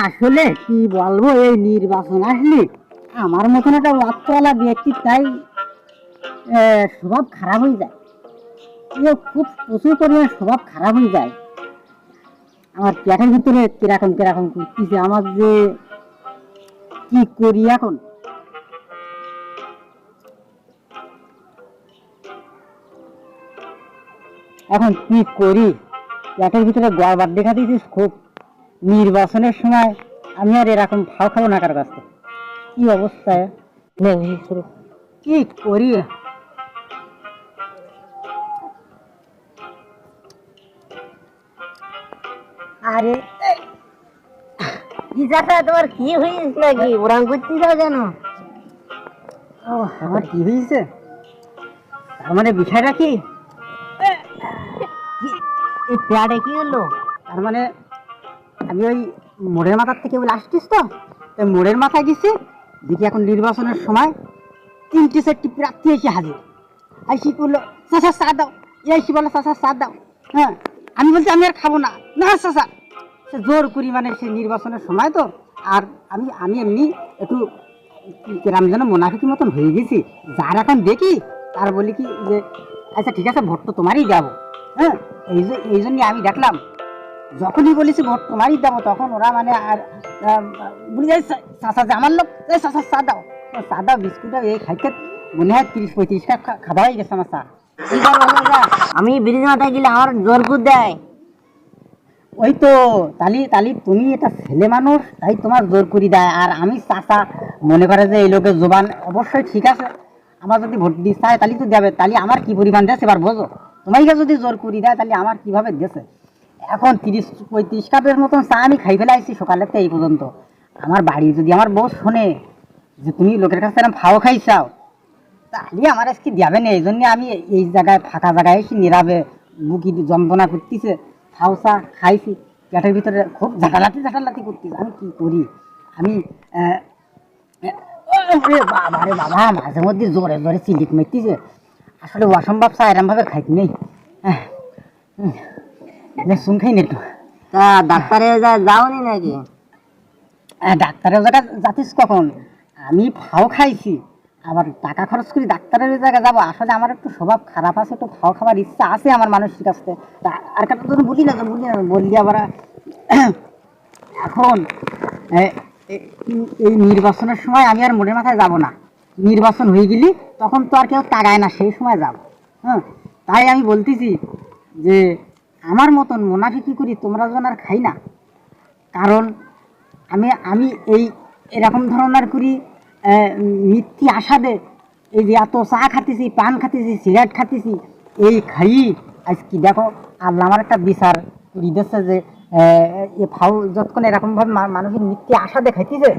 আসলে কি বলবো, এই নির্বাচন আসলে আমার মতন একটা ওয়াক্তওয়ালা ব্যক্তি তাই স্বভাব খারাপ হয়ে যায়। খুব প্রচুর পরিমাণে স্বভাব খারাপ হয়ে যায়। আমার পেটের ভিতরে কিরকম কিরকম করতেছে, আমার যে কি করি এখন। এখন কি করি, পেটের ভিতরে গড়বার দেখা দিয়েছিস খুব। নির্বাচনের সময় আমি আর এরকম ভাও খাবো না কার কাছে। কি অবস্থায় কি করি। আরে তোমার কি হয়েছে নাকি, ওরাং করতে যাও কেন? ও আমার কি হয়েছে, তার মানে বিষয়টা কি এই প্যাডে কি হলো? তার মানে আমি ওই মোড়ের মাথার থেকে বলে আসছিস তো, মোড়ের মাথায় গেছি দেখি এখন নির্বাচনের সময় 3-4টি প্রার্থী এসে হাজির। আইসি করলো চাচা চা দাও, এসি বলো চাচা চা দাও। হ্যাঁ, আমি বলছি আমি আর খাবো না, না চাচা। সে জোর করি, মানে সে নির্বাচনের সময় তো। আর আমি আমি এমনি একটু কেরাম যেন মোনাফিকির মতন হয়ে গেছি। যার এখন দেখি তার বলি কি যে আচ্ছা ঠিক আছে ভোট তো তোমারই যাবো। হ্যাঁ, এই জন্যই আমি দেখলাম যখনই বলেছি ভোট তোমারই দেবো, তখন ওরা মানে আর বলে যায় চাষা যে আমার লোক চাষা চা দাও, চা দাও বিস্কুট এই খাইতে মনে হয় 30-35 টাকা খাওয়া হয়ে গেছে আমার চা। আমি ব্রিজ মাথায় গেলে আমার জোর করে দেয়। ওই তো তালি তুমি এটা ছেলে মানুষ, তাই তোমার জোর করে দেয়। আর আমি চাষা মনে করে যে এই লোকের জোবান অবশ্যই ঠিক আছে, আমার যদি ভোট দিতে চায় তাহলে তো দেবে। তাহলে আমার কি পরিমাণ দেশে এবার বোঝো, তোমাকে যদি জোর করে দেয় তাহলে আমার কিভাবে দেশে। এখন 30-35 কাপের মতন চা আমি খাই ফেলে আসছি সকালের থেকে এই পর্যন্ত। আমার বাড়ি যদি আমার বউ শোনে যে তুমি লোকের কাছে এরকম ফাও খাইছাও, তাহলে আমার আজকে দেবে না। এই জন্য আমি এই জায়গায় ফাঁকা জায়গায় এসে নীরবে বুকি যন্ত্রণা করতেছে, ফাও চা খাইছি, পেটের ভিতরে খুব ঝাঁটালাতি করতেছে। আমি কি করি, আমি বাবা রে বাবা, মাঝে মধ্যে জোরে জোরে চিলিক মেরতেছে। আসলে অসম্ভব চা এরম ভাবে খাইতে নেই। শুন খাই একটু। তা ডাক্তারে যাওনি নাকি? ডাক্তারের জায়গায় যাচ্ছিস কখন? আমি ফাও খাইছি, আবার টাকা খরচ করি ডাক্তারের জায়গায় যাবো? আসলে আমার একটু স্বভাব খারাপ আছে, একটু ফাও খাবার ইচ্ছা আছে আমার মানুষের কাছে। আর কারণ তো বলি না বললি আবার। এখন এই নির্বাচনের সময় আমি আর মোড়ের মাথায় যাব না। নির্বাচন হয়ে গেলি তখন তো আর কেউ তাগায় না, সেই সময় যাব। হ্যাঁ, তাই আমি বলতেছি যে আমার মতন মুনাফিকি করি তোমরা যেন আর খাই না। কারণ আমি এরকম ধরনের করি মিথ্যি আশা দে এই যে এত চা খাতেছি, পান খাতেছি, সিগারেট খাতেছি, এই খাই আজ কি দেখো আল্লাহ আমার একটা বিচার করি দিচ্ছে যে এ ফাউ যতক্ষণ এরকমভাবে মানুষের মিথ্যি আশা দেখাইতেছে,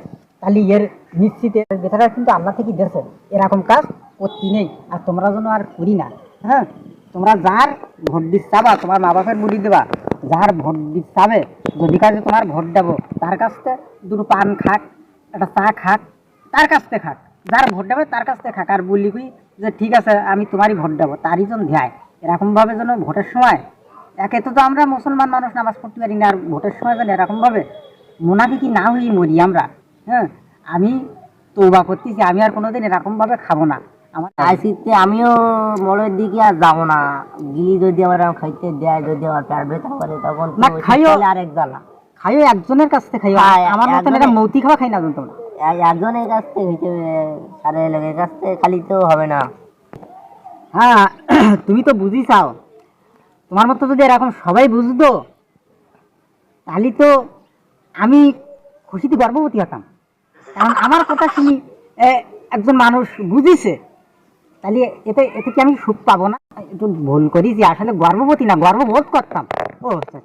তাহলে এর নিশ্চিত বেচারা কিন্তু আল্লাহ থেকে দিয়েছে। এরকম কাজ করতে নেই, আর তোমরা যেন আর করি না। হ্যাঁ, তোমরা যার ভোট দিতে চাবা, তোমার মা বাপের বুড়ি দেবা, যার ভোট দিতে চাবে যদি কাজে তোমার ভোট দেবো, তার কাছ থেকে দুটো পান খাক, একটা চা খাক, তার কাছ থেকে খাক। যার ভোট দেবে তার কাছ থেকে খাক, আর বললি কি যে ঠিক আছে আমি তোমারই ভোট দেবো, তারই জন ধ্যায়। এরকমভাবে যেন ভোটের সময় একে তো আমরা মুসলমান মানুষ নামাজ পড়তে পারি না, আর ভোটের সময় যেন এরকমভাবে মুনাফিকি না হই মরি আমরা। হ্যাঁ, আমি তওবা করতেছি, আমি আর কোনোদিন এরকমভাবে খাবো না। আমার আইসিতে আমিও মোড়ের দিকে আর যাবো না। গিলি যদি আমার খাইতে দেয়, যদি আমার পেট ব্যথা করে তখন না খাইও, আরেক জ্বালা খাইও একজনের কাছ থেকে খাইও। আমার মতন এটা মৌতি খাওয়া খাই না তোমরা, একজনের কাছ থেকে হইতে সারে লোকের কাছ থেকে খালি তো হবে না। হ্যাঁ, তুমি তো বুঝি চাও, তোমার মতো যদি এরকম সবাই বুঝতো তাহলে তো আমি খুশিতে গর্ভবতী হতাম। কারণ আমার কথা শুনি একজন মানুষ বুঝিছে, তাহলে এতে কি আমি সুখ পাবো না? একটু ভুল করি যে আসলে গর্ভবতী না, গর্ববোধ করতাম। ও আচ্ছা।